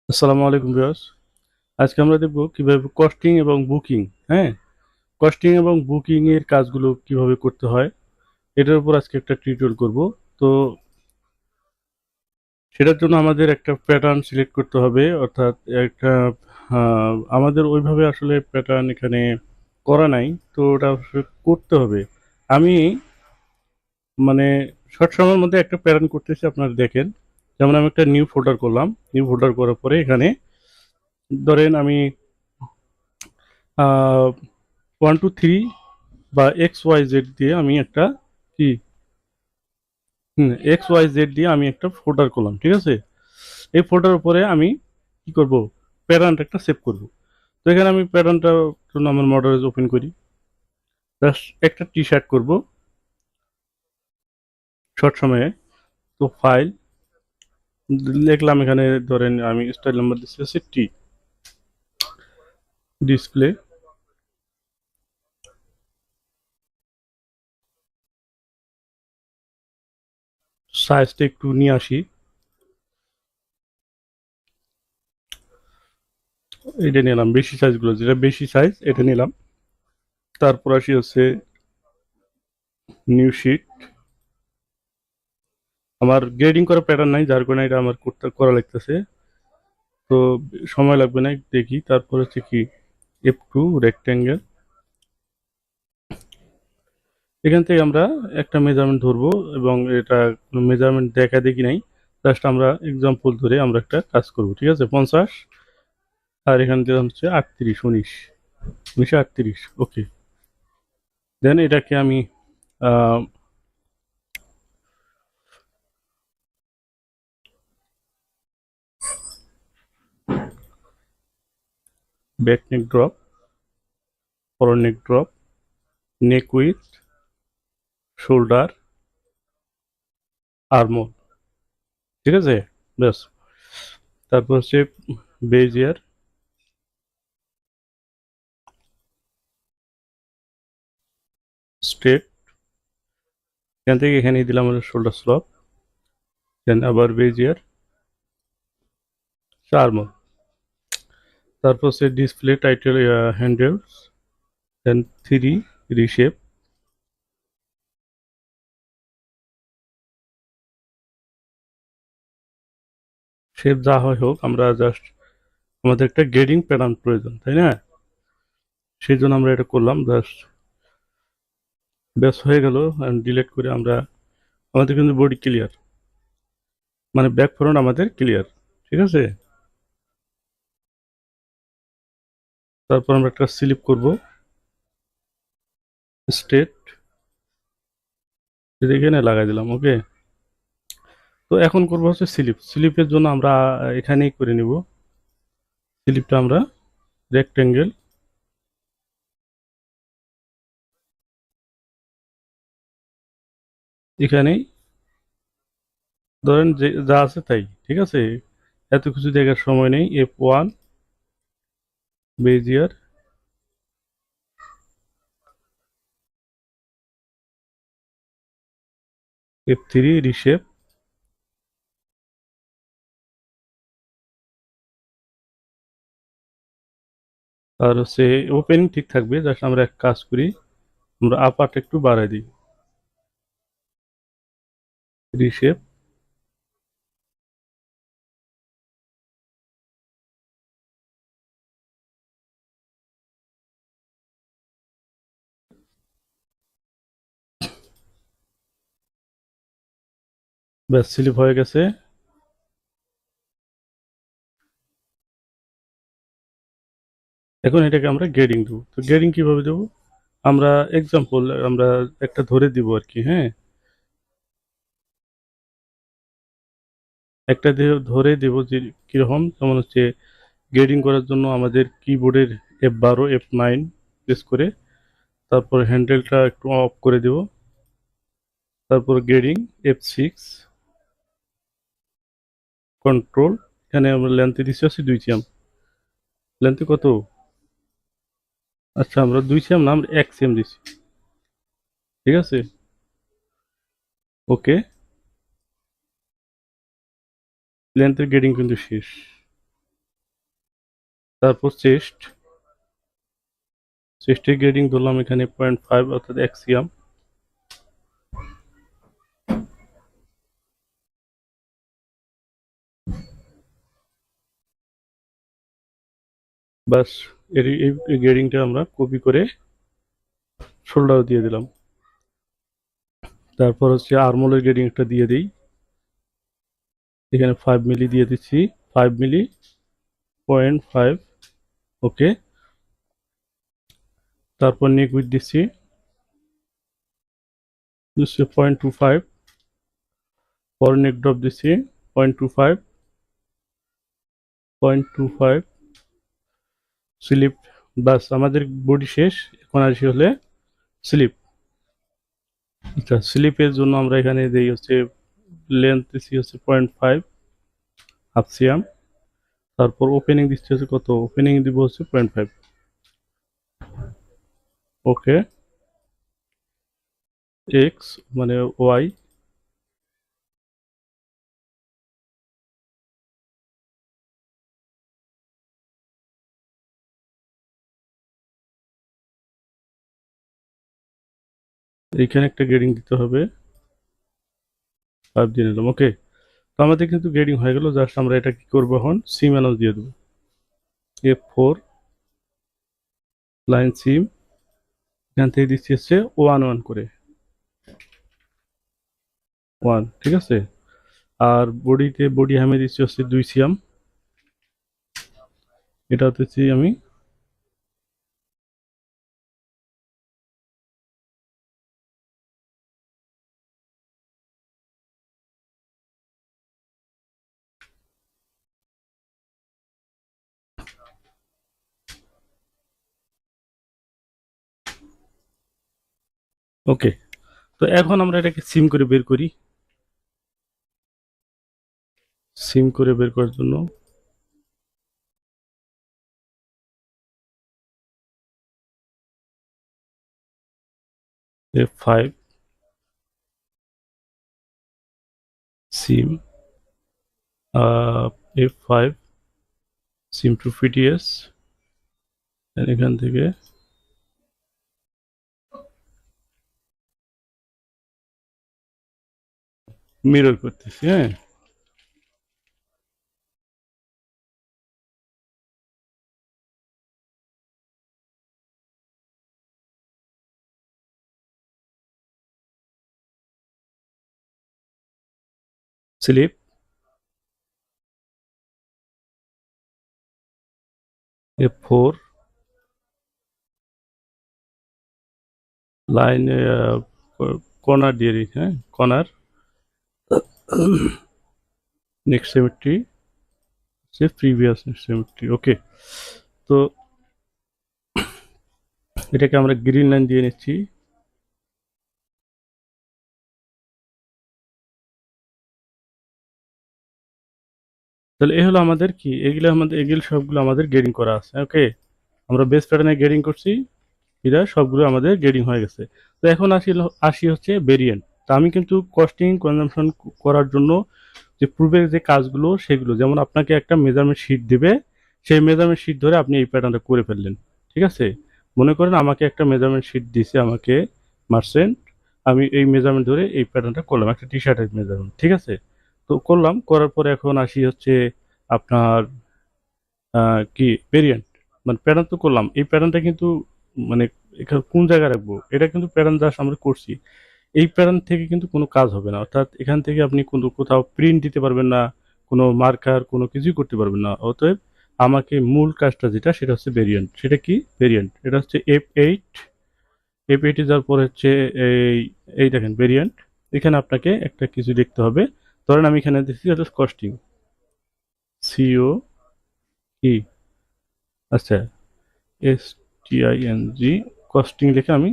আসসালামু আলাইকুম ভিউয়ার্স। আজকে আমরা দেখব কিভাবে কস্টিং এবং বুকিং, হ্যাঁ, কস্টিং এবং বুকিং এর কাজগুলো কিভাবে করতে হয় এটার উপর আজকে একটা টিউটোরিয়াল করব। তো সেটার জন্য আমাদের একটা প্যাটার্ন সিলেক্ট করতে হবে, অর্থাৎ একটা আমাদের ওইভাবে আসলে প্যাটার্ন এখানে করা নাই, তো ওটা আসলে করতে হবে। আমি মানে শর্ট সময়ের মধ্যে একটা প্যাটার্ন করতেছি, আপনারা দেখেন। যেমন আমি একটা নিউ ফোল্ডার করলাম, নিউ ফোল্ডার করার পরে এখানে ধরেন আমি 1 2 3 বা XYZ দিয়ে আমি একটা কি XYZ দিয়ে আমি একটা ফোল্ডার করলাম, ঠিক আছে। এই ফোল্ডার উপরে আমি কি করব, প্যাটার্নটা একটা সেভ করব। তো এখানে আমি প্যাটার্নটার জন্য আমার মডেল ওপেন করি, জাস্ট একটা টি শার্ট করব শর্ট সময়ে। তো ফাইল লিখলাম, এখানে ধরেন আমি স্টাইল নাম্বার দিচ্ছি হচ্ছে টি, ডিসপ্লে, সাইজটা একটু নিয়ে আসি, এটা নিলাম বেশি সাইজগুলো, যেটা বেশি সাইজ এটা নিলাম। তারপর আসি হচ্ছে নিউ শিট। আমার গ্রেডিং করা প্যাটার্ন নাই, যার কারণে এটা আমার করতে করা লাগতেছে, তো সময় লাগবে না, দেখি। তারপর হচ্ছে কি F2 রেক্ট্যাঙ্গেল, এখান থেকে আমরা একটা মেজারমেন্ট ধরবো, এবং এটা কোনো মেজারমেন্ট দেখা দেখি নাই, জাস্ট আমরা এক্সাম্পল ধরে আমরা একটা কাজ করব, ঠিক আছে। 50, আর এখানে দিলাম হচ্ছে 38, 1938, ওকে। দেন এটাকে আমি back neck drop, forward neck drop, neck with, shoulder, arm roll, ঠিক আছে, ব্যাস। তারপর হচ্ছে বেজিয়ার, স্ট্রেট, এখান থেকে এখানে দিলাম হলো শোল্ডার স্লপ, দেন আবার বেজিয়ার, আর্মোল। তারপর হচ্ছে ডিসপ্লে টাইটেল হ্যান্ডেলস, দেন 3 রিশেপ। শেপ যা হয় হোক, আমরা জাস্ট আমাদের একটা গ্রেডিং প্যাটার্ন প্রয়োজন, তাই না? সেই জন্য আমরা এটা করলাম, জাস্ট ব্যাস হয়ে গেল। ডিলিট করে আমরা, আমাদের কিন্তু বডি ক্লিয়ার, মানে ব্যাক ফ্রন্ট আমাদের ক্লিয়ার, ঠিক আছে। তারপর আমরা একটা স্লিপ করব, স্ট্রেট, এখানে লাগাই দিলাম, ওকে। তো এখন করবো হচ্ছে স্লিপ। স্লিপের জন্য আমরা এখানেই করে নিব স্লিপটা, আমরা রেক্টেঙ্গেল, এখানেই ধরেন যে যা আছে তাই, ঠিক আছে। এত কিছু দেখার সময় নেই। F1 বেজিয়ার, F3 রিশেপ, আর হচ্ছে ওপেনিং ঠিক থাকবে, জাস্ট আমরা এক কাজ করি, আমরা আপারটা একটু বাড়াই দিই, রিশেপ। ব্যাস, স্লিপ হয়ে গেছে। এখন এটাকে আমরা গ্রেডিং দেবো। তো গ্রেডিং কিভাবে দেবো, আমরা এক্সাম্পল আমরা একটা ধরে দিব আর কি, হ্যাঁ, একটা ধরে দেব যে কিরকম, যেমন হচ্ছে গ্রেডিং করার জন্য আমাদের কিবোর্ডের F12 F9 প্রেস করে, তারপর হ্যান্ডেলটা একটু অফ করে দেব, তারপর গ্রেডিং F6 কন্ট্রোল, এখানে আমরা লেন্থে দিচ্ছি হচ্ছে 2 সিএম। লেন্থে কত, আচ্ছা আমরা 2 সিএম না, আমরা 1 সিএম দিচ্ছি, ঠিক আছে, ওকে। লেন্থের গ্রেডিং কিন্তু শেষ। তারপর চেস্টের গ্রেডিং ধরলাম এখানে 0.5 অর্থাৎ অ্যাক্সিয়াম। বাস, এই গ্রেডিংটা আমরা কপি করে শোল্ডার দিয়ে দিলাম। তারপর হচ্ছে আর্মোলের গ্রেডিং একটা দিয়ে দিই, এখানে 5 মিলি দিয়ে দিচ্ছি, 5 মিলি 0.5। ওকে, তারপর নেক উইথ দিচ্ছি 0.25, পর নেক ড্রপ দিচ্ছি 0.25, 0.25 স্লিপ। বাস, আমাদের বডি শেষ। এখন আসি হলে স্লিপ। আচ্ছা, স্লিপের জন্য আমরা এখানে দিই হচ্ছে লেন্থ দিচ্ছি হচ্ছে 0.5 হাফসিয়াম। তারপর ওপেনিং দিচ্ছি হচ্ছে কত, ওপেনিং দিব হচ্ছে 0.5। ওকে, এক্স মানে ওয়াই, এইখানে একটা গ্রেডিং দিতে হবে, 5 দিয়ে নিলাম। ওকে, তো আমাদের কিন্তু গ্রেডিং হয়ে গেল। জাস্ট আমরা এটা কি করবো, এখন সিম অ্যালাউন্স দিয়ে দেবো, F4 লাইন সিম। এখান থেকে দিচ্ছি হচ্ছে 1 করে 1, ঠিক আছে। আর বডি হ্যামে দিচ্ছি হচ্ছে 2 সিএম, এটা দিচ্ছি আমি। ওকে, তো এখন আমরা এটাকে সিম করে বের করি। সিম করে বের করার জন্য F5 SIM, F5 seem to PTS, এখান থেকে মিরর করতেছি। হ্যাঁ, স্লিপ F4 লাইন কর্নার দিয়ে দিই। হ্যাঁ, কর্নার নেক্সট সিমেট্রি হচ্ছে প্রিভিয়াস সিমেট্রি। ওকে, তো এটাকে আমরা গ্রিন লাইন দিয়ে নিচ্ছি। তাহলে এই হলো আমাদের কি, এগুলো সবগুলো আমাদের গ্রেডিং করা আছে। ওকে, আমরা বেস প্যাটার্নে গ্রেডিং করছি, এরা সবগুলো আমাদের গ্রেডিং হয়ে গেছে। তো এখন আসি হচ্ছে ভেরিয়েন্ট। তা আমি কিন্তু কস্টিং কনজাম্পশন করার জন্য যে পূর্বের যে কাজগুলো সেগুলো, যেমন আপনাকে একটা মেজারমেন্ট শিট দিবে, সেই মেজারমেন্ট শিট ধরে আপনি এই প্যাটার্নটা করে ফেললেন। ঠিক আছে, মনে করেন আমাকে একটা মেজারমেন্ট শিট দিছে আমাকে মার্সেন্ট, আমি এই মেজারমেন্ট ধরে এই প্যাটার্নটা করলাম, একটা টি শার্টের মেজারমেন্ট। ঠিক আছে, তো করলাম, করার পরে এখন আসি হচ্ছে আপনার কি ভেরিয়েন্ট, মানে প্যাটার্ন তো করলাম, এই প্যাটার্নটা কিন্তু মানে এখানে কোন জায়গায় রাখবো, এটা কিন্তু প্যাটার্ন জাস্ট আমরা করছি। এই প্যাটার্ন থেকে কিন্তু কোনো কাজ হবে না, অর্থাৎ এখান থেকে আপনি কোনো কোথাও প্রিন্ট দিতে পারবেন না, কোনো মার্কার কোনো কিছুই করতে পারবেন না। অতএব আমাকে মূল কাজটা যেটা, সেটা হচ্ছে ভেরিয়েন্ট। সেটা কি ভেরিয়েন্ট, এটা হচ্ছে F8 যাওয়ার পর হচ্ছে এই এই দেখেন ভেরিয়েন্ট। এখানে আপনাকে একটা কিছু দেখতে হবে। ধরেন আমি এখানে দিচ্ছি হচ্ছে কস্টিং, CO কি, আচ্ছা, STING, কস্টিং লিখে আমি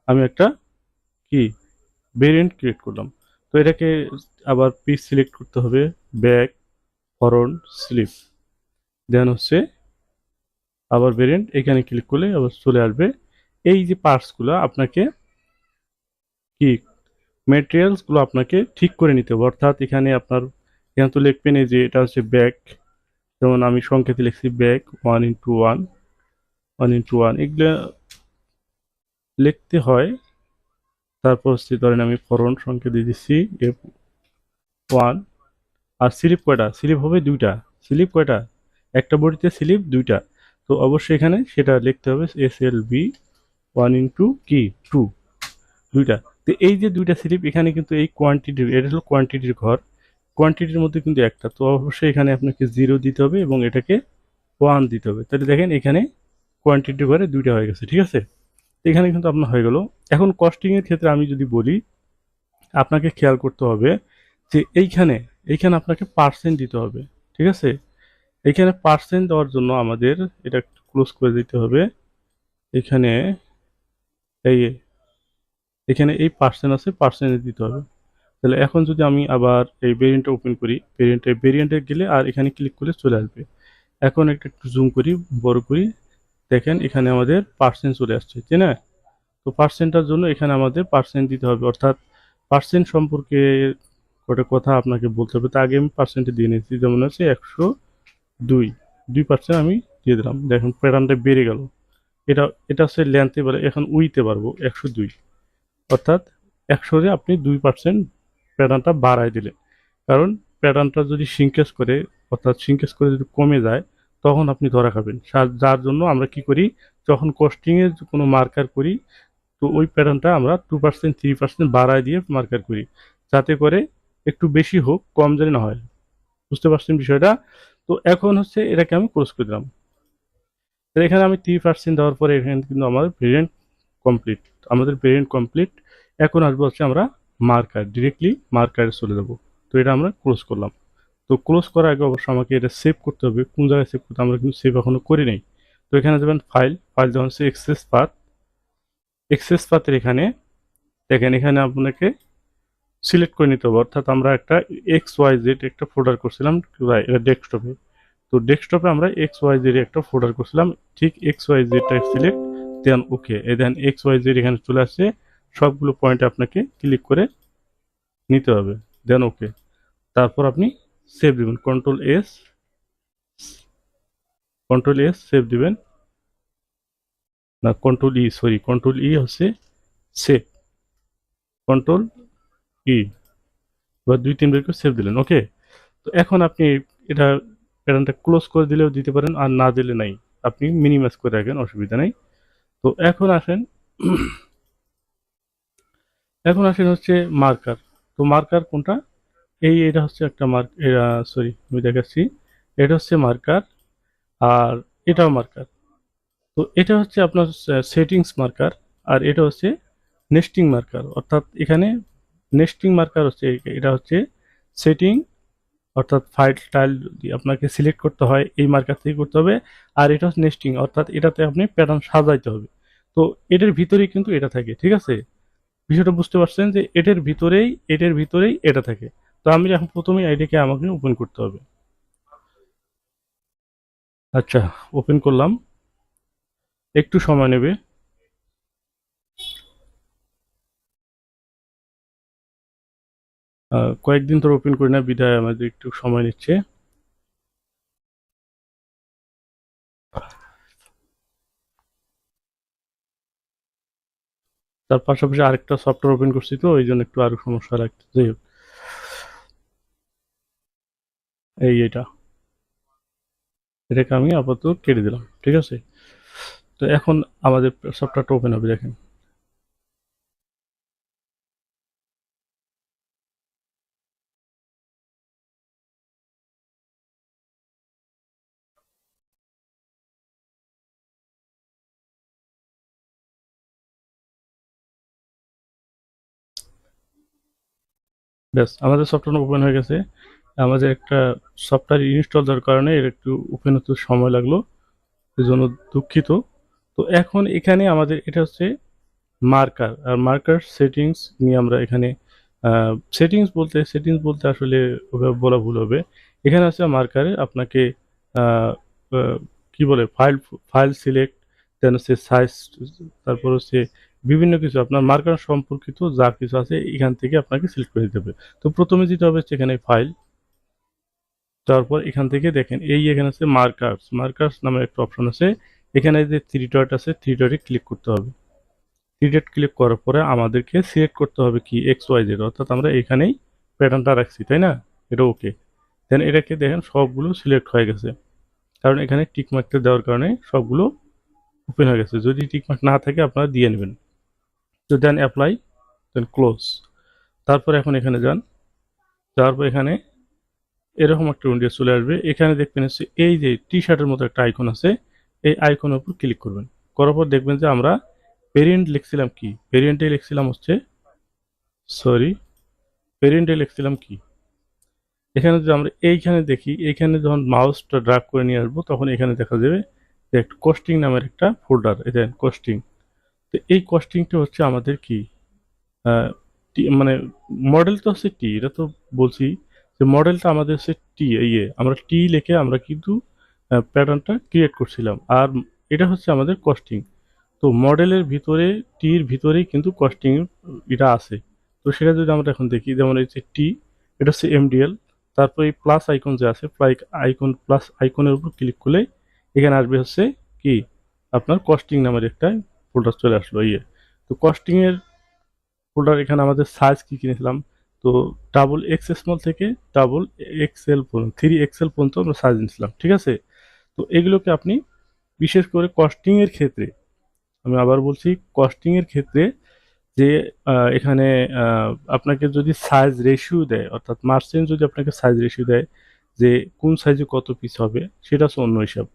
আমি একটা কি ভেরিয়েন্ট ক্রিয়েট করলাম। তো এটাকে আবার পিস সিলেক্ট করতে হবে, ব্যাক, ফরওয়ার্ড, স্লিপ, দেন হচ্ছে আবার ভেরিয়েন্ট, এখানে ক্লিক করলে আবার চলে আসবে। এই যে পার্টসগুলো আপনাকে কি মেটেরিয়ালসগুলো আপনাকে ঠিক করে নিতে হবে, অর্থাৎ এখানে আপনার এখানে তো লিখবেন এই যে এটা হচ্ছে ব্যাক, যেমন আমি সংকেতে লিখছি ব্যাক 1 into 1, 1 into 1 এগুলো লিখতে হয়। তারপর হচ্ছে ধরেন আমি ফরওয়ার্ড সংকেত দিয়ে দিচ্ছি F1। আর স্লিপ কয়টা? স্লিপ হবে দুইটা। স্লিপ কয়টা? একটা বডিতে স্লিপ দুইটা। তো অবশ্যই এখানে সেটা লিখতে হবে SLB 1 into কি 2, দুইটা। তো এই যে দুইটা স্লিপ এখানে কিন্তু এই কোয়ান্টিটির, এটা হলো কোয়ান্টিটির ঘর, কোয়ান্টিটির মধ্যে কিন্তু একটা, তো অবশ্যই এখানে আপনাকে 0 দিতে হবে এবং এটাকে 1 দিতে হবে। তাহলে দেখেন এখানে কোয়ান্টিটির ঘরে দুইটা হয়ে গেছে, ঠিক আছে? এখানে কিন্তু আপনার হয়ে গেল। এখন কস্টিং এর ক্ষেত্রে আমি যদি বলি, আপনাকে খেয়াল করতে হবে যে এইখানে এইখানে আপনাকে পার্সেন্ট দিতে হবে, ঠিক আছে? এখানে পার্সেন্ট দেওয়ার জন্য আমাদের এটা ক্লোজ করে দিতে হবে। এখানে এই এখানে এই পার্সেন্ট আছে, পার্সেন্ট দিতে হবে। তাহলে এখন যদি আমি আবার এই ভেরিয়েন্টটা ওপেন করি, ভেরিয়েন্টে গেলে আর এখানে ক্লিক করলে চলে আসবে। এখন একটু জুম করি, বড় করি, দেখেন এখানে আমাদের পার্সেন্ট চলে আসছে, তাই না? তো পার্সেন্টটার জন্য এখানে আমাদের পার্সেন্ট দিতে হবে, অর্থাৎ পার্সেন্ট সম্পর্কে কটা কথা আপনাকে বলতে হবে। তা আগে আমি পার্সেন্টে দিয়ে নিয়েছি, যেমন হচ্ছে 102, 2% আমি দিয়ে দিলাম। দেখুন প্যাটার্নটা বেড়ে গেল। এটা এটা হচ্ছে লেন্থে পারে, এখন উইতে পারবো 102, অর্থাৎ 100-রে আপনি 2% প্যাটার্নটা বাড়ায় দিলেন। কারণ প্যাটার্নটা যদি সিঙ্কেজ করে, অর্থাৎ সিঙ্কেজ করে যদি কমে যায়, তখন আপনি ধরা খাবেন। যার জন্য আমরা কি করি, যখন কস্টিংয়ের কোনো মার্কার করি, তো ওই প্যাটার্নটা আমরা 2% 3% বাড়ায় দিয়ে মার্কার করি, যাতে করে একটু বেশি হোক, কম যেন না হয়। বুঝতে পারছেন বিষয়টা? তো এখন হচ্ছে এটাকে আমি ক্লোজ করে দিলাম। তো এখানে আমি 3% দেওয়ার পরে এখানে কিন্তু আমার ভেরিয়েন্ট কমপ্লিট। আমাদের ভেরিয়েন্ট কমপ্লিট। এখন আসবো হচ্ছে আমরা মার্কার, ডিরেক্টলি মার্কারে চলে যাব। তো এটা আমরা ক্লোজ করলাম। তো ক্লোজ করার আগে অবশ্যই আমাকে এটা সেভ করতে হবে। কোন জায়গায় সেভ করতে, আমরা কিন্তু সেভ এখনো করি নাই। তো এখানে যাবেন ফাইল, ফাইল যখন হচ্ছে এক্সেস পাথ, এক্সেস পাথের এখানে দেখেন এখানে আপনাকে সিলেক্ট করে নিতে হবে, অর্থাৎ আমরা একটা XYZ একটা ফোল্ডার করছিলাম, এটা ডেস্কটপে। তো ডেস্কটপে আমরা XYZ একটা ফোল্ডার করছিলাম, ঠিক XYZ-টা সিলেক্ট, দেন ওকে। এই দেন XYZ এখানে চলে আসছে, সবগুলো পয়েন্টে আপনাকে ক্লিক করে নিতে হবে, দেন ওকে। তারপর আপনি সেভ দিবেন, কন্ট্রোল এস সেভ দিবেন, না কন্ট্রোল ই হচ্ছে সেভ, কন্ট্রোল ই, বা 2-3 বার করে সেভ দিলেন, ওকে। তো এখন আপনি এটা প্যাটার্নটা ক্লোজ করে দিলেও দিতে পারেন, আর না দিলে নাই, আপনি মিনিমাইজ করে রাখেন, অসুবিধা নেই। তো এখন আসেন এখন আসেন হচ্ছে মার্কার। তো মার্কার কোনটা? এটা হচ্ছে একটা মার্ক, সরি আমি দেখাচ্ছি, এটা হচ্ছে মার্কার, আর এটাও মার্কার। তো এটা হচ্ছে আপনার সেটিংস মার্কার, আর এটা হচ্ছে নেস্টিং মার্কার। অর্থাৎ এখানে নেস্টিং মার্কার হচ্ছে এটা হচ্ছে সেটিং, অর্থাৎ ফাইল টাইল আপনাকে সিলেক্ট করতে হয় এই মার্কার থেকে করতে হবে। আর এটা হচ্ছে নেস্টিং, অর্থাৎ এটাতে আপনি প্যাটার্ন সাজাইতে হবে। তো এটার ভিতরেই কিন্তু এটা থাকে, ঠিক আছে? বিষয়টা বুঝতে পারছেন যে এটার ভিতরেই এটা থাকে। তো আমি এখন প্রথমেই আইডিকে আমাকে ওপেন করতে হবে। আচ্ছা, ওপেন করলাম, একটু সময় নেবে। কয়েকদিন ধরে ওপেন করি না, বিধায় আমাদের একটু সময় নিচ্ছে। তার পাশাপাশি আরেকটা সফটওয়্যার ওপেন করছি, তো এই জন্য একটু আরো সমস্যা লাগছে। যাই হোক, এটা এটাকে আমি আপাতত কেটে দিলাম, ঠিক আছে? তো এখন আমাদের সফটওয়্যারটা ওপেন হবে, দেখেন। ব্যাস, আমাদের সফটওয়্যার ওপেন হয়ে গেছে। আমাদের একটা সফটওয়্যার ইনস্টল দেওয়ার কারণে এর একটু ওপেন হতে সময় লাগলো, এজন্য দুঃখিত। তো এখন এখানে আমাদের এটা হচ্ছে মার্কার, আর মার্কার সেটিংস নিয়ে আমরা এখানে সেটিংস বলতে আসলে ওভাবে বলা ভুল হবে। এখানে আছে মার্কারে আপনাকে আহ, আহ, কি বলে, ফাইল ফাইল সিলেক্ট, দেন হচ্ছে সাইজ, তারপর হচ্ছে বিভিন্ন কিছু আপনার মার্কার সম্পর্কিত যা কিছু আছে এখান থেকে আপনাকে সিলেক্ট করে দিতে হবে। তো প্রথমে যেতে হবে হচ্ছে এখানে ফাইল, তারপর এখান থেকে দেখেন এই এখানে আছে মার্কার্স, মার্কার্স নামে একটা অপশন আছে। এখানে যে থ্রি ডট আছে, থ্রি ডটে ক্লিক করতে হবে। থ্রি ডট ক্লিক করার পরে আমাদেরকে সিলেক্ট করতে হবে কি এক্স ওয়াই জেড, অর্থাৎ আমরা এখানেই প্যাটার্নটা রাখছি, তাই না? এটা ওকে। দেন এটাকে দেখেন সবগুলো সিলেক্ট হয়ে গেছে, কারণ এখানে টিক মার্কটা দেওয়ার কারণে সবগুলো ওপেন হয়ে গেছে। যদি টিক মার্ক না থাকে আপনারা দিয়ে নেবেন। তো দেন অ্যাপ্লাই, দেন ক্লোজ। তারপর এখন এখানে যান, যাওয়ার পর এখানে এরকম একটা উইন্ডো চলে আসবে। এখানে দেখবেন হচ্ছে এই যে টি শার্টের মতো একটা আইকন আছে, এই আইকনের উপর ক্লিক করবেন। করার পর দেখবেন যে আমরা ভেরিয়েন্ট লিখছিলাম কি, ভেরিয়েন্টে লিখছিলাম হচ্ছে, সরি, ভেরিয়েন্টে লিখছিলাম কি, এখানে যদি আমরা এইখানে দেখি, এইখানে যখন মাউসটা ড্রাগ করে নিয়ে আসবো তখন এখানে দেখা যাবে যে একটা কস্টিং নামের একটা ফোল্ডার, এটা কস্টিং। তো এই কস্টিংটা হচ্ছে আমাদের কি, মানে মডেল তো হচ্ছে টি, এটা তো বলছি যে মডেলটা আমাদের হচ্ছে টি, আমরা টি লিখে আমরা কিন্তু প্যাটার্নটা ক্রিয়েট করছিলাম, আর এটা হচ্ছে আমাদের কস্টিং। তো মডেলের ভিতরে, টির ভিতরেই কিন্তু কস্টিং এটা আছে। তো সেটা যদি আমরা এখন দেখি, যেমন এই যে টি, এটা হচ্ছে এমডিএল। তারপর এই প্লাস আইকন যে আছে, আইকন, প্লাস আইকনের উপর ক্লিক করলে এখানে আসবে হচ্ছে কি আপনার কস্টিং নামের একটা ফোল্ডার চলে আসলো তো কস্টিং এর ফোল্ডার, এখানে আমাদের সাইজ কি কিনেছিলাম, তো ডাবল এক্স স্মল থেকে ডাবল এক্সেল পর্যন্ত, 3 এক্সেল পর্যন্ত আমরা সাইজ নিয়েছিলাম, ঠিক আছে? তো এগুলোকে আপনি বিশেষ করে কস্টিং এর ক্ষেত্রে, আমি আবার বলছি, কস্টিং এর ক্ষেত্রে যে এখানে আপনাকে যদি সাইজ রেশিও দেয়, অর্থাৎ মার্চেন্ট যদি আপনাকে সাইজ রেশিও দেয় যে কোন সাইজে কত পিস হবে, সেটা হচ্ছে অন্য হিসাব।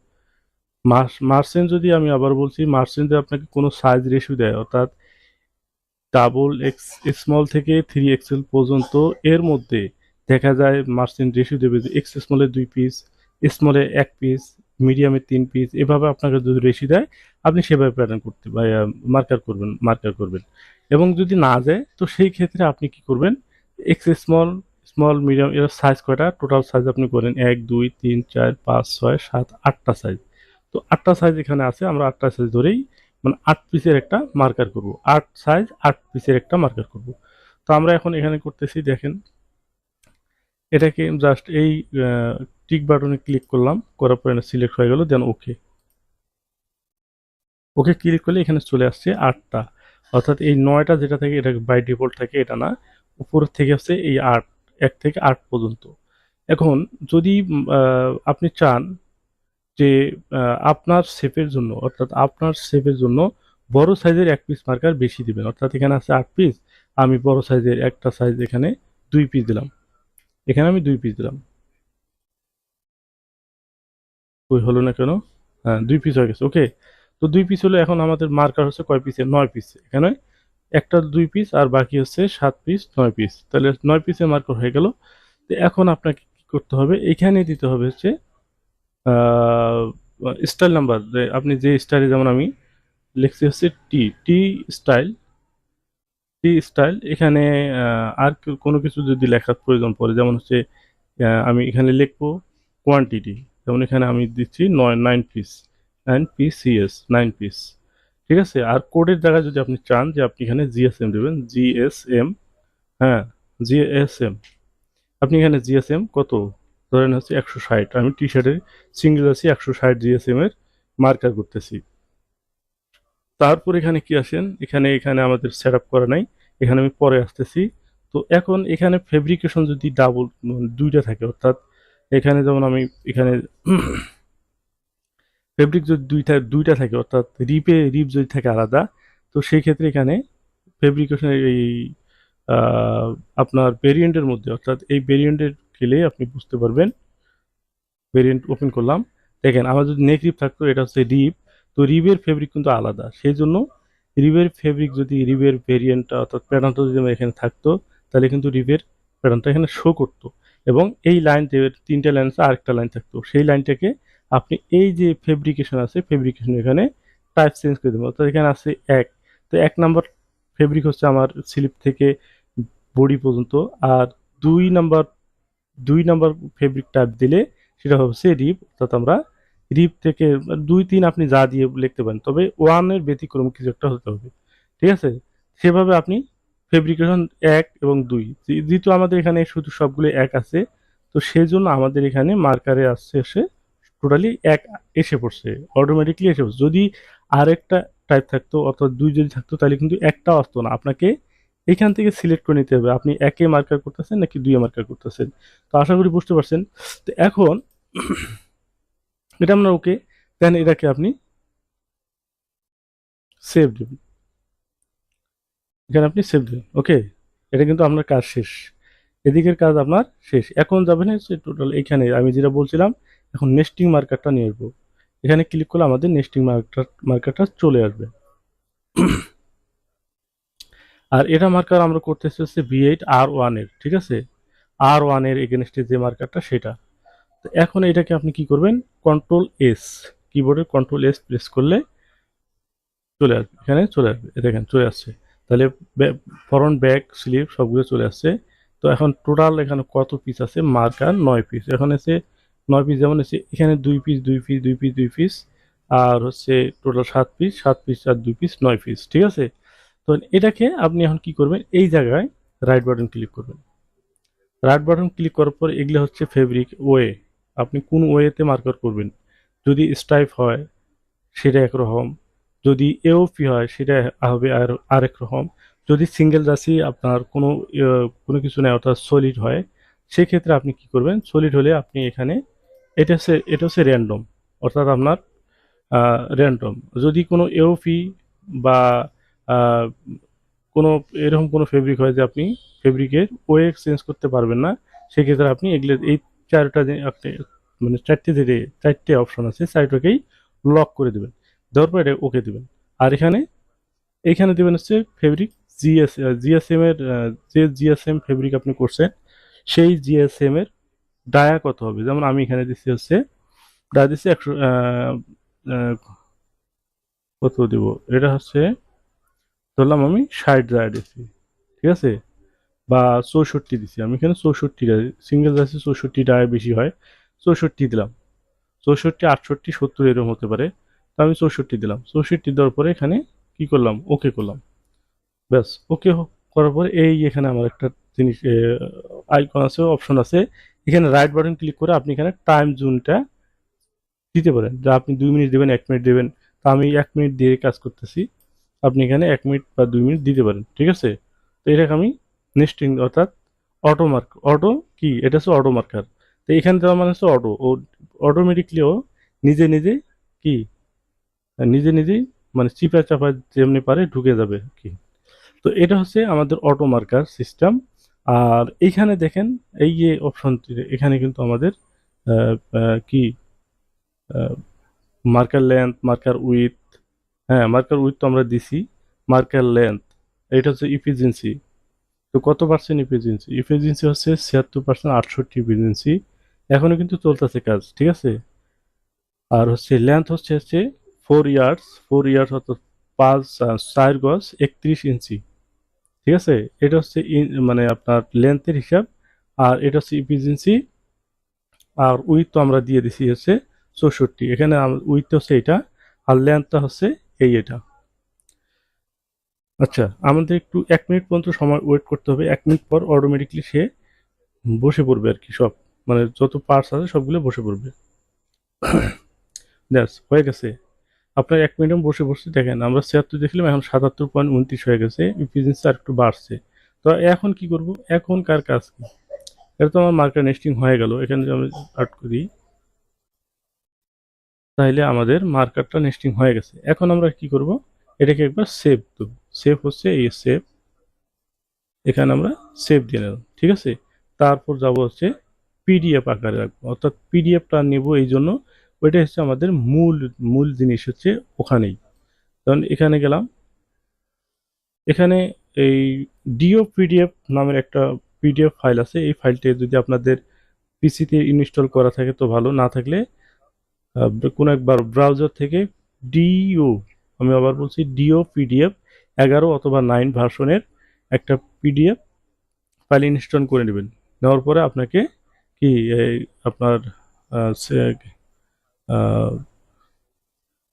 মার্চেন্ট যদি, আমি আবার বলছি, মার্চেন্ট যদি আপনাকে কোনো সাইজ রেশিও দেয়, অর্থাৎ ডাবল এক্স স্মল থেকে 3 এক্সেল পর্যন্ত, এর মধ্যে দেখা যায় মার্চেন্ট রেশিও দেবে যে এক্স স্মলে 2 পিস, স্মলে 1 পিস, মিডিয়ামে 3 পিস, এভাবে আপনাকে যদি রেশিও দেয় আপনি সেভাবে প্যাটার্ন করতে বা মার্কার করবেন। এবং যদি না যায় তো সেই ক্ষেত্রে আপনি কি করবেন, এক্স স্মল, স্মল, মিডিয়াম, এর সাইজ কয়টা, টোটাল সাইজ আপনি করেন 1 2 3 4 5 6 7 8টা সাইজ। তো 8টা সাইজ এখানে আছে, আমরা 8টা সাইজ ধরেই, মানে 8 পিসের একটা মার্কার করব, 8 সাইজ 8 পিসের একটা মার্কার করব। তো আমরা এখন এখানে করতেছি, দেখেন এটাকে জাস্ট এই টিক বাটনে ক্লিক করলাম, করার পরে সিলেক্ট হয়ে গেল, দেন ওকে। ওকে ক্লিক করলে এখানে চলে আসছে 8টা, অর্থাৎ এই 9টা যেটা থাকে এটা বাই ডিফল্ট থাকে, এটা না, উপর থেকে আসছে এই 8, 1 থেকে 8 পর্যন্ত। এখন যদি আপনি চান যে আপনার শেপের জন্য, অর্থাৎ আপনার শেপের জন্য বড় সাইজের 1 পিস মার্কার বেশি দিবেন, অর্থাৎ এখানে আছে 8 পিস, আমি বড় সাইজের একটা সাইজ এখানে 2 পিস দিলাম, এখানে আমি 2 পিস দিলাম। ওই হলো না কেন? হ্যাঁ, 2 পিস হয়ে গেছে, ওকে। তো 2 পিস হলো, এখন আমাদের মার্কার হচ্ছে কয় পিসের, 9 পিস। এখানে একটা 2 পিস আর বাকি হচ্ছে 7 পিস, 9 পিস, তাহলে 9 পিসের মার্কার হয়ে গেল। তো এখন আপনাকে কি করতে হবে, এখানে দিতে হবে হচ্ছে স্টাইল নাম্বার, আপনি যে স্টাইলে, যেমন আমি লিখছি হচ্ছে টি, স্টাইল, স্টাইল। এখানে আর কোনো কিছু যদি লেখার প্রয়োজন পড়ে, যেমন হচ্ছে আমি এখানে লিখবো কোয়ান্টিটি, যেমন এখানে আমি দিচ্ছি 9 পিস, 9 পিস সিএস, 9 পিস, ঠিক আছে? আর কোডের জায়গায় যদি আপনি চান যে আপনি এখানে জিএসএম দেবেন, জিএসএম, হ্যাঁ, জিএসএম, আপনি এখানে জিএসএম কত ধরেন হচ্ছে 160, আমি টি শার্টের সিঙ্গেল আছি, 160 জিএসএম এর মার্কার করতেছি। তারপর এখানে কি আসেন, এখানে এখানে আমাদের সেট আপ করা নাই, এখানে আমি পরে আসতেছি। তো এখন এখানে ফেব্রিকেশন যদি ডাবল, দুইটা থাকে, অর্থাৎ এখানে যেমন আমি এখানে ফেব্রিক যদি দুইটা দুইটা থাকে, অর্থাৎ রিপ যদি থাকে আলাদা, তো সেই ক্ষেত্রে এখানে ফেব্রিকেশনের এই আপনার ভেরিয়েন্টের মধ্যে, অর্থাৎ এই ভেরিয়েন্টের গেলে আপনি বুঝতে পারবেন। ভেরিয়েন্ট ওপেন করলাম, দেখেন আমার যদি নেক রিপ থাকতো, এটা হচ্ছে রিপ, তো রিবের ফেব্রিক কিন্তু আলাদা, সেই জন্য রিবের ফেব্রিক যদি, রিবের ভেরিয়েন্টটা অর্থাৎ প্যাটার্নটা যদি আমার এখানে থাকতো, তাহলে কিন্তু রিবের প্যাটার্নটা এখানে শো করতো, এবং এই লাইন, 3টে লাইন আছে, আরেকটা লাইন থাকতো, সেই লাইনটাকে আপনি এই যে ফেব্রিকেশন আছে, ফেব্রিকেশন এখানে টাইপ চেঞ্জ করে দেবেন, অর্থাৎ এখানে আছে 1, তো 1 নাম্বার ফেব্রিক হচ্ছে আমার স্লিপ থেকে বডি পর্যন্ত, আর 2 নাম্বার, 2 নাম্বার ফেব্রিক টাইপ দিলে সেটা হচ্ছে রিপ, অর্থাৎ আমরা রিপ থেকে 2 3 আপনি যা দিয়ে লিখতে পারেন, তবে 1-এর ব্যতিক্রম কিছু একটা হতে হবে, ঠিক আছে? সেভাবে আপনি ফেব্রিকেশন 1 এবং 2, যেহেতু আমাদের এখানে শুধু সবগুলো 1 আছে, তো সেই জন্য আমাদের এখানে মার্কারে আসছে এসে টোটালি এক এসে পড়ছে, অটোমেটিকলি এসে পড়ছে। যদি আরেকটা টাইপ থাকতো অথবা দুই যদি থাকতো তাহলে কিন্তু একটাও আসতো না। আপনাকে এখান থেকে সিলেক্ট করে নিতে হবে আপনি একে মার্কার করতেছেন নাকি দুইয়ে মার্কার করতেছেন। তো আশা করি বুঝতে পারছেন। তো এখন এটা আপনার ওকে, দেন এটাকে আপনি সেভ দেবেন, এখানে আপনি সেভ দেবেন। ওকে, এটা কিন্তু আপনার কাজ শেষ, এদিকের কাজ আপনার শেষ। এখন যাবেন হচ্ছে টোটাল এখানে আমি যেটা বলছিলাম, এখন নেস্টিং মার্কারটা নিয়ে আসবো। এখানে ক্লিক করলে আমাদের নেস্টিং মার্কারটা চলে আসবে। আর এটা মার্কার আমরা করতেছি হচ্ছে V8 R1 এর, ঠিক আছে, R1 এর এগেনস্টে যে মার্কারটা সেটা। তো এখন এটাকে আপনি কি করবেন, কন্ট্রোল S, কিবোর্ডের কন্ট্রোল S প্রেস করলে চলে আসবে, এখানে চলে আসবে, দেখেন চলে আসছে। তাহলে ফরন্ট ব্যাক স্লিপ সবগুলো চলে আসছে। তো এখন টোটাল এখানে কত পিস আছে, মার্কার 9 পিস। এখন আছে 9 পিস, যেমন আছে এখানে 2 পিস 2 পিস 2 পিস 2 পিস, আর হচ্ছে টোটাল 7 পিস, 7 পিস আর 2 পিস 9 পিস, ঠিক আছে। তো এটাকে আপনি এখন কি করবেন, এই জায়গায় রাইট বাটন ক্লিক করবেন। রাইট বাটন ক্লিক করার পর এগুলো হচ্ছে ফেব্রিক ওয়ে, আপনি কোন ওয়েতে মার্কার করবেন। যদি স্টাইপ হয় সেটা একরকম, যদি এওপি হয় সেটা হবে আর আরেক রকম, যদি সিঙ্গেল জাসি আপনার কোনো কোনো কিছু নেই অর্থাৎ সলিড হয়, সেক্ষেত্রে আপনি কি করবেন, সলিড হলে আপনি এখানে এটা হচ্ছে র্যান্ডম, অর্থাৎ আপনার র্যান্ডম। যদি কোনো এওপি বা আহ, কোনো এরকম কোনো ফেব্রিক হয় যে আপনি ফেব্রিকের ওয়ে চেঞ্জ করতে পারবেন না, সেক্ষেত্রে আপনি এগুলো এই চারটা যে আপনি মানে চারটে অপশন আছে, চারটাকেই লক করে দেবেন। দেওয়ার পর এটা ওকে দেবেন। আর এখানে দেবেন হচ্ছে ফেব্রিক জিএসএম এর, যে জিএসএম ফেব্রিক আপনি করছেন সেই জিএসএম এর ডায়া কত হবে। যেমন আমি এখানে দিচ্ছি হচ্ছে ডায়া দিচ্ছি 100, কত দিব, এটা হচ্ছে ধরলাম আমি 60 ডায়া দিচ্ছি, ঠিক আছে, বা 64 দিচ্ছি। আমি এখানে 64 সিঙ্গেল আছে, 64 ডায়া বেশি হয়, 64 দিলাম। 64 68 70 এরকম হতে পারে, তো আমি 64 দিলাম। 64 দেওয়ার পরে এখানে কি করলাম, ওকে করলাম। ব্যাস ওকে করার পরে এই এখানে আমার একটা জিনিস আইকন আছে, অপশন আছে। এখানে রাইট বাটন ক্লিক করে আপনি এখানে টাইম জোনটা দিতে পারেন, যা আপনি 2 মিনিট দেবেন 1 মিনিট দেবেন। তো আমি 1 মিনিট দিয়ে কাজ করতেছি, আপনি এখানে 1 মিনিট বা 2 মিনিট দিতে পারেন, ঠিক আছে। তো এটাকে আমি নেক্সটিং অর্থাৎ অটো কি, এটা হচ্ছে অটো মার্কার। তো এখানে দেওয়া মানে হচ্ছে অটো, ও অটোমেটিকলি ও নিজে নিজে কি নিজে নিজেই মানে চিপা চাপা যেমনি পারে ঢুকে যাবে কি। তো এটা হচ্ছে আমাদের অটো মার্কার সিস্টেম। আর এইখানে দেখেন এই যে অপশনটি, এখানে কিন্তু আমাদের কি মার্কার লেন্থ, মার্কার উইথ, হ্যাঁ মার্কার উইথ তো আমরা দিছি। মার্কার লেন্থ, এটা হচ্ছে ইফিসিয়েন্সি। তো কত পার্সেন্ট ইফিসিয়েন্সি, ইফিসিয়েন্সি হচ্ছে 76%, 68 ইফিসিয়েন্সি। এখনো কিন্তু চলতেছে কাজ, ঠিক আছে। আর হচ্ছে লেন্থ হচ্ছে 4 ইয়ার্স, 4 ইয়ার্স অর্থাৎ 4 গজ 31 ইঞ্চি, ঠিক আছে। এটা হচ্ছে মানে আপনার লেন্থের হিসাব। আর এটা হচ্ছে ইফিসিয়েন্সি। আর উইথ তো আমরা দিয়ে দিছি হচ্ছে 64, এখানে উইথ হচ্ছে এটা, আর লেন্থটা হচ্ছে এটা। আচ্ছা, আমাদের একটু 1 মিনিট পর্যন্ত সময় ওয়েট করতে হবে। 1 মিনিট পর অটোমেটিকলি সে বসে পড়বে আর কি, সব মানে যত পার্টস আছে সবগুলো বসে পড়বে। ব্যাস হয়ে গেছে। আপনার 1 মিনিট বসে বসে দেখেন, আমরা 76 দেখলাম, এখন 77.29 হয়ে গেছে, ইফিসিয়েন্সি আর একটু বাড়ছে। তো এখন কি করব, এখন কার কাজ কি, এটা তো আমার মার্কার নেস্টিং হয়ে গেল। এখানে যদি আমি আর্ট করি তাহলে আমাদের মার্কারটা নেস্টিং হয়ে গেছে। এখন আমরা কি করব, এটাকে একবার সেভ দেব। সেভ হচ্ছে এই সেভ, এখানে আমরা সেভ দিয়ে নেব, ঠিক আছে। তারপর যাব হচ্ছে পিডিএফ আকারে রাখবো, অর্থাৎ পিডিএফটা নেব, এই জন্য ওইটা হচ্ছে আমাদের মূল মূল জিনিস হচ্ছে ওখানেই। কারণ এখানে গেলাম, এখানে এই ডিও পিডিএফ নামের একটা পিডিএফ ফাইল আছে। এই ফাইলটি যদি আপনাদের পিসিতে ইনস্টল করা থাকে তো ভালো, না থাকলে কোনো একবার ব্রাউজার থেকে ডিও, আমি আবার বলছি ডিও পিডিএফ 11 অথবা 9 ভার্সনের একটা পিডিএফ ফাইল ইনস্টল করে নেবেন। নেওয়ার পরে আপনাকে কি এই আপনার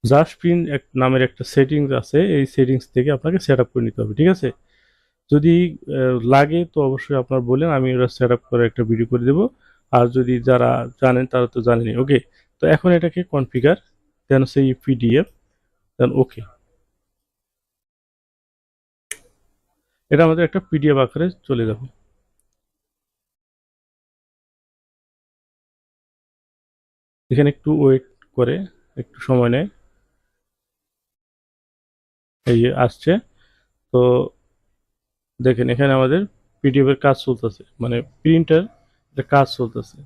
জাস্ট প্রিন্ট নামের একটা সেটিংস আছে, এই সেটিংস থেকে আপনাকে সেট আপ করে নিতে হবে, ঠিক আছে। যদি লাগে তো অবশ্যই আপনার বলেন, আমি ওটা সেট আপ করে একটা ভিডিও করে দেবো। আর যদি যারা জানেন তারা তো জানেনই। ওকে, তো এখন এটাকে কনফিগার, দেন হচ্ছে পিডিএফ, দেন ওকে। এটা আমাদের একটা পিডিএফ আকারে চলে যাবে। এখানে একটু ওয়েট করে, একটু সময় নেয়, এই যে আসছে। তো দেখেন এখানে আমাদের পিডিএফ এর কাজ চলতেছে, মানে প্রিন্টার কাজ চলতেছে,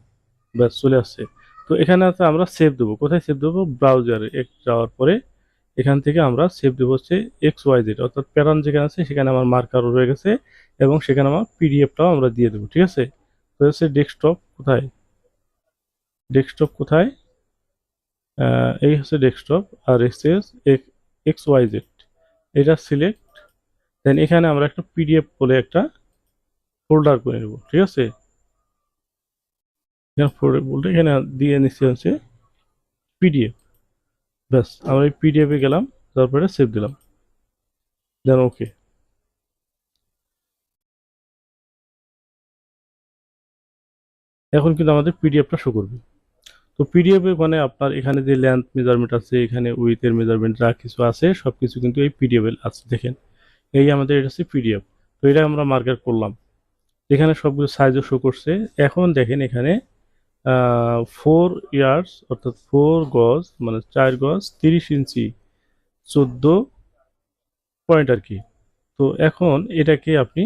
ব্যাস চলে আসছে। তো এখানে আছে আমরা সেভ দেবো, কোথায় সেভ দেবো, ব্রাউজারে যাওয়ার পরে এখান থেকে আমরা সেভ দেবো হচ্ছে XYZ, অর্থাৎ প্যাটার্ন যেখানে আছে সেখানে আমার মার্কারও রয়ে গেছে, এবং সেখানে আমার পিডিএফটাও আমরা দিয়ে দেবো, ঠিক আছে। তো হচ্ছে ডেস্কটপ কোথায়, ডেস্কটপ কোথায়, এই হচ্ছে ডেস্কটপ, আর XYZ, এটা সিলেক্ট, দেন এখানে আমরা একটা পিডিএফ বলে একটা ফোল্ডার করে নেব, ঠিক আছে। এখানে ফোল্ডার বলতে এখানে দিয়ে নিচ্ছে হচ্ছে পিডিএফ, ব্যাস আমরা এই পিডিএফ এ গেলাম, তারপরে সেভ দিলাম, দেন ওকে। এখন কিন্তু আমাদের পিডিএফটা শো করবে। তো পিডিএফ এ মানে আপনার এখানে যে লেন্থ মেজারমেন্ট আছে, এখানে উইথের মেজারমেন্ট যা কিছু আছে সবকিছু কিন্তু এই পিডিএফ এ আছে, দেখেন এই আমাদের এটা হচ্ছে পিডিএফ। তো এটা আমরা মার্কার করলাম, এখানে সবগুলো সাইজও শো করছে। এখন দেখেন এখানে 4 ইয়ার্স অর্থাৎ 4 গজ, মানে 4 গজ 30 ইঞ্চি 14 পয়েন্ট আর কি। তো এখন এটাকে আপনি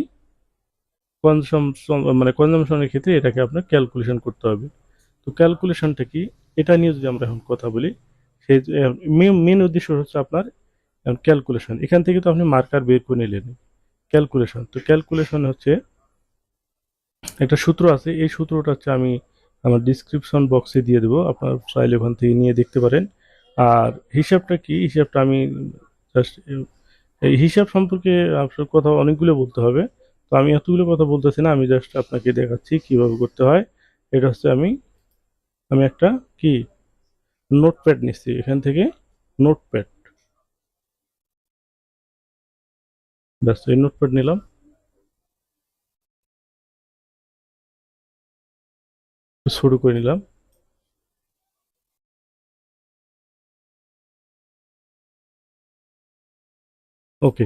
কনজামশন, মানে কনজামশনের ক্ষেত্রে এটাকে আপনার ক্যালকুলেশন করতে হবে। তো ক্যালকুলেশনটা কি, এটা নিয়ে যদি আমরা এখন কথা বলি, সেই মেন উদ্দেশ্য হচ্ছে আপনার ক্যালকুলেশন। এখান থেকে তো আপনি মার্কার বের করে নিলেন, ক্যালকুলেশন। তো ক্যালকুলেশন হচ্ছে একটা সূত্র আছে, এই সূত্রটা হচ্ছে আমি আমার ডিসক্রিপশন বক্সে দিয়ে দেবো, আপনার চাইলে ওখান থেকে নিয়ে দেখতে পারেন। আর হিসাবটা কি, হিসাবটা আমি জাস্ট, এই হিসাব সম্পর্কে আপনার কথা অনেকগুলো বলতে হবে, তো আমি এতগুলো কথা বলতেছি না, আমি জাস্ট আপনাকে দেখাচ্ছি কিভাবে করতে হয়। এটা হচ্ছে আমি আমি একটা কি নোটপ্যাড নিচ্ছি, এখান থেকে নোটপ্যাড, ব্যাস এই নোটপ্যাড নিলাম, শুরু করে নিলাম। ওকে,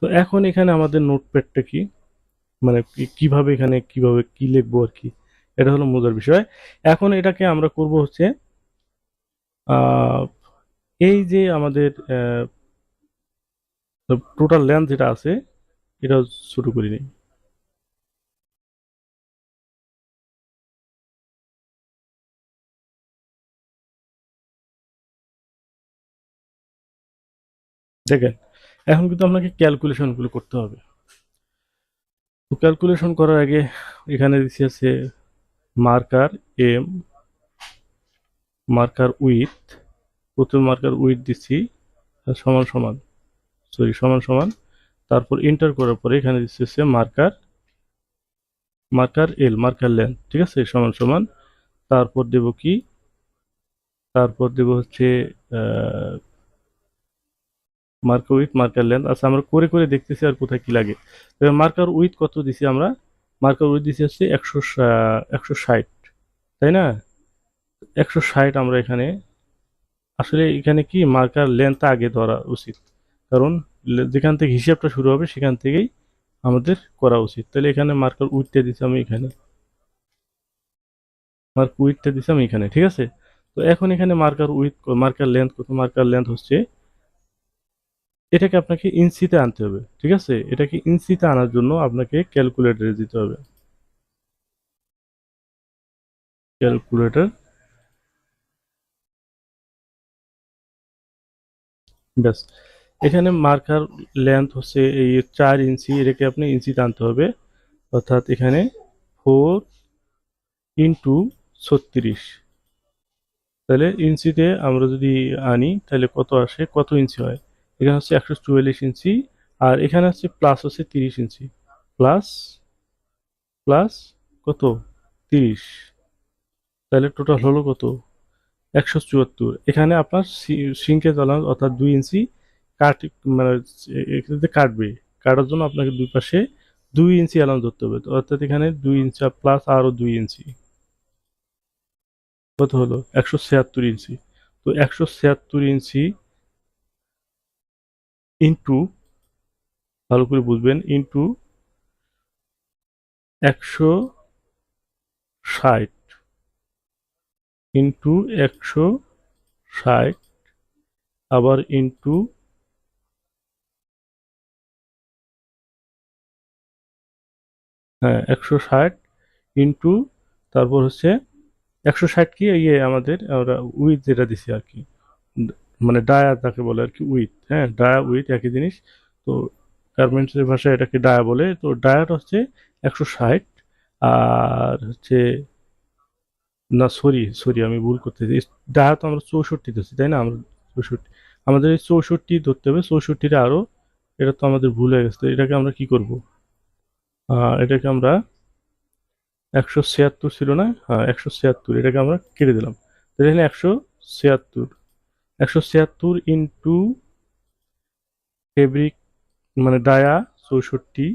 তো এখন এখানে আমাদের নোটপ্যাডটা কি, মানে কিভাবে এখানে কিভাবে কি লিখবো আর কি, এটা হলো মজার বিষয়। এখন এটাকে আমরা করব হচ্ছে আহ, এই যে আমাদের টোটাল লেন্থ যেটা আছে এটা শুরু করি নিই। দেখেন এখন কিন্তু আপনাকে ক্যালকুলেশন গুলো করতে হবে। তো ক্যালকুলেশন করার আগে এখানে দিচ্ছি আছে মার্কার এম, মার্কার উইথ, প্রথম মার্কার উইথ দিচ্ছি সমান সমান, সরি সমান সমান, তারপর এন্টার করার পরে এখানে দিচ্ছি হচ্ছে মার্কার, মার্কার এল, মার্কার লেন্থ, ঠিক আছে, সমান সমান। তারপর দেব কি, তারপর দেব হচ্ছে মার্কার উইথ, মার্কার লেন্থ। আচ্ছা আমরা করে করে দেখতেছি আর কোথায় কি লাগে। এবার মার্কার উইথ কত দিছি আমরা, মার্কার উইথ দিছি হচ্ছে 160, তাই না। 160 আমরা এখানে, আসলে এখানে কি মার্কার লেন্থ আগে ধরা উচিত, কারণ যেখান থেকে হিসাবটা শুরু হবে সেখান থেকেই আমাদের করা উচিত। তাহলে এখানে মার্কার উইথটা দিছি আমি এখানে, মার্ক উইথটা দিছি আমি এখানে, ঠিক আছে। তো এখন এখানে মার্কার উইথ, মার্কার লেন্থ কত, মার্কার লেন্থ হচ্ছে, এটাকে আপনাকে ইঞ্চিতে আনতে হবে, ঠিক আছে। এটাকে ইঞ্চিতে আনার জন্য আপনাকে ক্যালকুলেটরে দিতে হবে, ক্যালকুলেটর, ব্যাস। এখানে মার্কার লেন্থ হচ্ছে এই 4 ইঞ্চি, এটাকে আপনি ইঞ্চিতে আনতে হবে, অর্থাৎ এখানে 4 × 36, তাহলে ইঞ্চিতে আমরা যদি আনি তাহলে কত আসে, কত ইঞ্চি হয়, এখানে হচ্ছে 144 ইঞ্চি, আর এখানে হচ্ছে প্লাস হচ্ছে 30 ইঞ্চি, প্লাস প্লাস কত 30, তাহলে টোটাল হলো কত 174। এখানে আপনার সিঙ্কে চালান, অর্থাৎ 2 ইঞ্চি কাট, মানে এক্ষেত্রে কাটবে, কাটার জন্য আপনাকে দুই পাশে 2 ইঞ্চি অ্যালাউন্স ধরতে হবে। তো অর্থাৎ এখানে 2 ইঞ্চি প্লাস আরো 2 ইঞ্চি, কত হলো 176 ইঞ্চি। তো 176 ইঞ্চি ইন্টু, ভালো করে বুঝবেন, ইন্টু 160, ইন্টু 160, আবার ইন্টু, হ্যাঁ 160 ইন্টু, তারপর হচ্ছে 160 কি আমাদের আমরা উইথ যেটা দিছি আর কি, মানে ডায়া তাকে বলে আর কি, উইথ, হ্যাঁ ডায়া উইথ একই জিনিস। তো গার্মেন্টসের ভাষায় এটাকে ডায়া বলে। তো ডায়াটা হচ্ছে 160, আর হচ্ছে, না সরি সরি আমি ভুল করতেছি, ডায়া তো আমরা 64 ধরছি তাই না, আমরা 64, আমাদের এই 64 ধরতে হবে, 64টা আরো, এটা তো আমাদের ভুল হয়ে গেছে। তো এটাকে আমরা কি করব, এটাকে আমরা 176 ছিল না, হ্যাঁ 176, এটাকে আমরা কেটে দিলাম। তাহলে এখানে 176, 176 ইন্টু ফেব্রিক মানে ডায়া 64,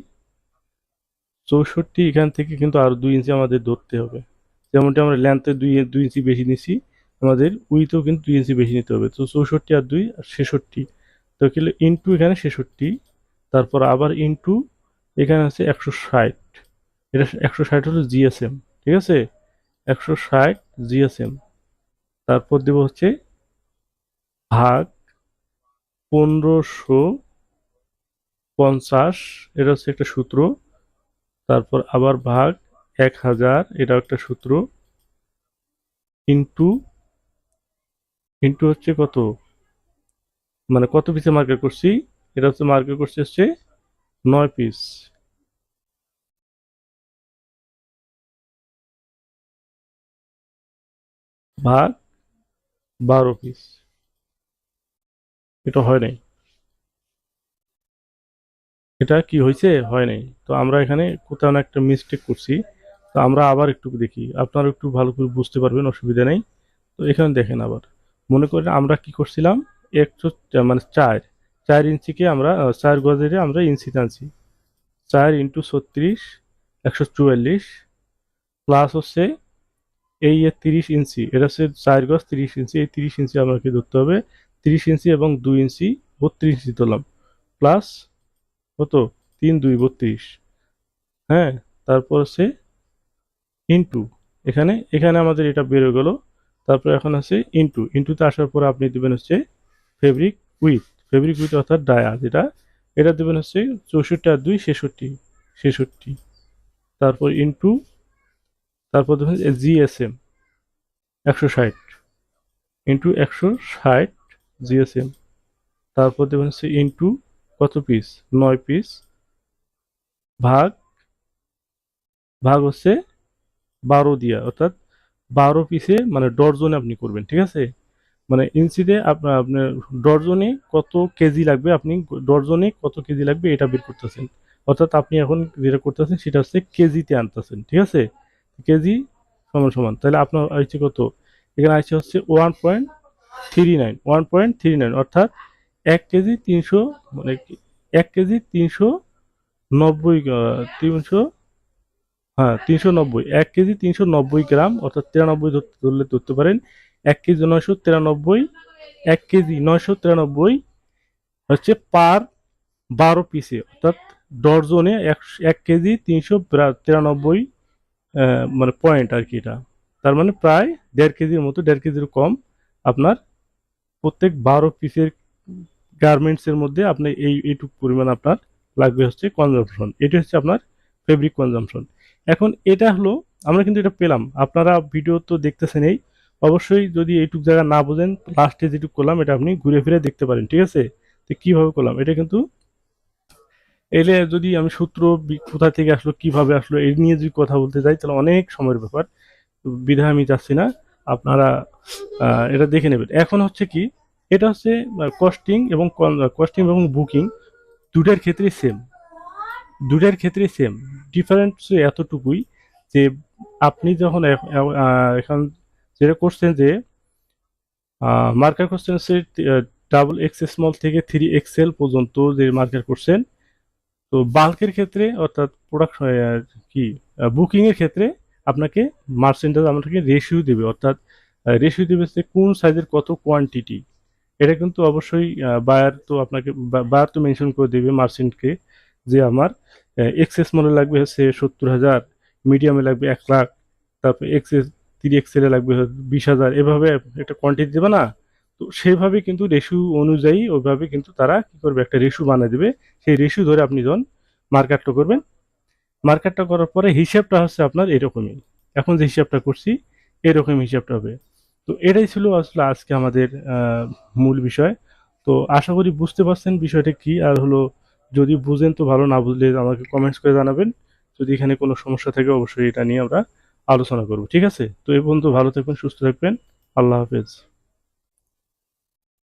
64 এখান থেকে কিন্তু আরো 2 ইঞ্চি আমাদের ধরতে হবে। যেমনটি আমরা লেন্থে দুই দুই ইঞ্চি বেশি নিছি, আমাদের উইথও কিন্তু 2 ইঞ্চি বেশি নিতে হবে। তো 64 আর 2 66, তো কি ইন্টু এখানে 66, তারপর আবার ইন্টু এখানে আছে 160, এটা 160 হলো জিএসএম, ঠিক আছে, 160 জিএসএম, তারপর দেব হচ্ছে ভাগ 1550, এটা হচ্ছে একটা সূত্র, তারপর আবার ভাগ 1000, এটাও একটা সূত্র, ইন্টু, ইন্টু হচ্ছে কত, মানে কত পিসে মার্কেট করছি, এটা হচ্ছে মার্কেট করছি হচ্ছে 9 পিস, ভাগ 12 পিস, এটা হয় নাই, এটা কি হয়েছে, হয় নাই। তো আমরা এখানে কোথাও না একটা মিস্টেক করছি। তো আমরা আবার একটু দেখি, আপনারা একটু ভালো করে বুঝতে পারবেন, অসুবিধা নেই। তো এখানে দেখেন আবার, মনে করেন আমরা কি করছিলাম, 100, মানে 4 ইঞ্চিকে আমরা 4 গজের আমরা ইঞ্চি টানছি, 4 × 36 144, প্লাস হচ্ছে এই 30 ইঞ্চি, এটা হচ্ছে 4 গজ 30 ইঞ্চি, এই 30 ইঞ্চি আমাকে ধরতে হবে, 30 ইঞ্চি এবং 2 ইঞ্চি 32 ইঞ্চি ধরলাম, প্লাস কত, 3 × 2 = 32, হ্যাঁ, তারপর হচ্ছে ইন্টু, এখানে এখানে আমাদের এটা বের হয়ে গেল। তারপর এখন আছে ইন্টু, ইন্টুতে আসার পর আপনি দেবেন হচ্ছে ফেব্রিক উইথ, ফেব্রিক উইথ অর্থাৎ ডায়া যেটা, এটা দেবেন হচ্ছে 64 আর 2 66, 66, তারপর ইন্টু, তারপর দেবেন জিএসএম 160, ইন্টু 160 জিএসএম, তারপর দেবেন হচ্ছে ইন্টু কত পিস, 9 পিস, ভাগ, ভাগ হচ্ছে 12 দিয়া, অর্থাৎ 12 পিসে মানে ডর্জনে আপনি করবেন, ঠিক আছে, মানে ইঞ্চিতে আপনার আপনার ডর্জনে কত কেজি লাগবে, আপনি ডর্জনে কত কেজি লাগবে এটা বের করতেছেন, অর্থাৎ আপনি এখন যেটা করতেছেন সেটা হচ্ছে কেজিতে আনতেছেন, ঠিক আছে, কেজি সমান সমান, তাহলে আপনার আসছে কত, এখানে আসছে হচ্ছে 1.39, 1.39, অর্থাৎ 1 কেজি 300, মানে 1 কেজি 390, 300, হ্যাঁ 390, 1 কেজি 390 গ্রাম, অর্থাৎ 93 ধরলে ধরতে পারেন, 1 কেজি 993, 1 কেজি 993 হচ্ছে পার 12 পিসে, অর্থাৎ ডর্জনে 1 কেজি 393, মানে পয়েন্ট আর কি এটা, তার মানে প্রায় 1.5 কেজির মতো, 1.5 কেজির কম আপনার প্রত্যেক 12 পিসের গার্মেন্টসের মধ্যে আপনার এইটুকু পরিমাণ আপনার লাগবে হচ্ছে কনজাম্পশন, এটি হচ্ছে আপনার ফেব্রিক কনজাম্পশন। এখন এটা হলো, আমরা কিন্তু এটা পেলাম, আপনারা ভিডিও তো দেখতেছেন, এই অবশ্যই যদি এইটুক জায়গা না বোঝেন, লাস্টে যেটুকু করলাম এটা আপনি ঘুরে ফিরে দেখতে পারেন, ঠিক আছে, তো কিভাবে করলাম এটা কিন্তু, এলে যদি আমি সূত্র কোথা থেকে আসলো কিভাবে আসলো এই নিয়ে যদি কথা বলতে যাই তাহলে অনেক সময়ের ব্যাপার, বিধায় আমি চাচ্ছি না, আপনারা এটা দেখে নেবেন। এখন হচ্ছে কি, এটা হচ্ছে কস্টিং এবং কস্টিং এবং বুকিং দুটার ক্ষেত্রে সেম, দুটার ক্ষেত্রে সেম, ডিফারেন্স এতটুকুই যে আপনি যখন এখন যেটা করছেন যে মার্কার করছেন হচ্ছে XXL স্মল থেকে 3XL পর্যন্ত যে মার্কার করছেন, তো বাল্কের ক্ষেত্রে অর্থাৎ প্রোডাক্ট কি বুকিং এর ক্ষেত্রে আপনাকে মার্চেন্টাইজ আপনাকে রেশিও দেবে, অর্থাৎ রেশিও দিবে হচ্ছে কোন সাইজের কত কোয়ান্টিটি। এটা কিন্তু অবশ্যই বায়ার তো আপনাকে বায়ার তো মেনশন করে দেবে মার্চেন্টকে যে আমার এক্সএস মডেল লাগবে হচ্ছে 70,000, মিডিয়ামে লাগবে 1 লাখ, তারপর এক্সএস 3 এক্সেলে লাগবে 20,000, এভাবে একটা কোয়ান্টিটি দেবে না। তো সেইভাবে কিন্তু রেশিও অনুযায়ী ওইভাবে কিন্তু তারা কি করবে, একটা রেশিও বানিয়ে দেবে। সেই রেশিও ধরে আপনি যখন মার্কেটটা করবেন, মার্কেটটা করার পরে হিসাবটা হচ্ছে আপনার এরকমই। এখন যে হিসাবটা করছি এরকম হিসাবটা হবে। তো এটাই ছিল আসলে আজকে আমাদের মূল বিষয়। তো আশা করি বুঝতে পারছেন বিষয়টা কি। আর হলো, যদি বুঝেন তো ভালো, না বুঝলে আমাকে কমেন্টস করে জানাবেন। যদি এখানে কোনো সমস্যা থাকে অবশ্যই এটা নিয়ে আমরা আলোচনা করব, ঠিক আছে? তো এই পর্যন্ত ভালো থাকবেন, সুস্থ থাকবেন। আল্লাহ হাফেজ।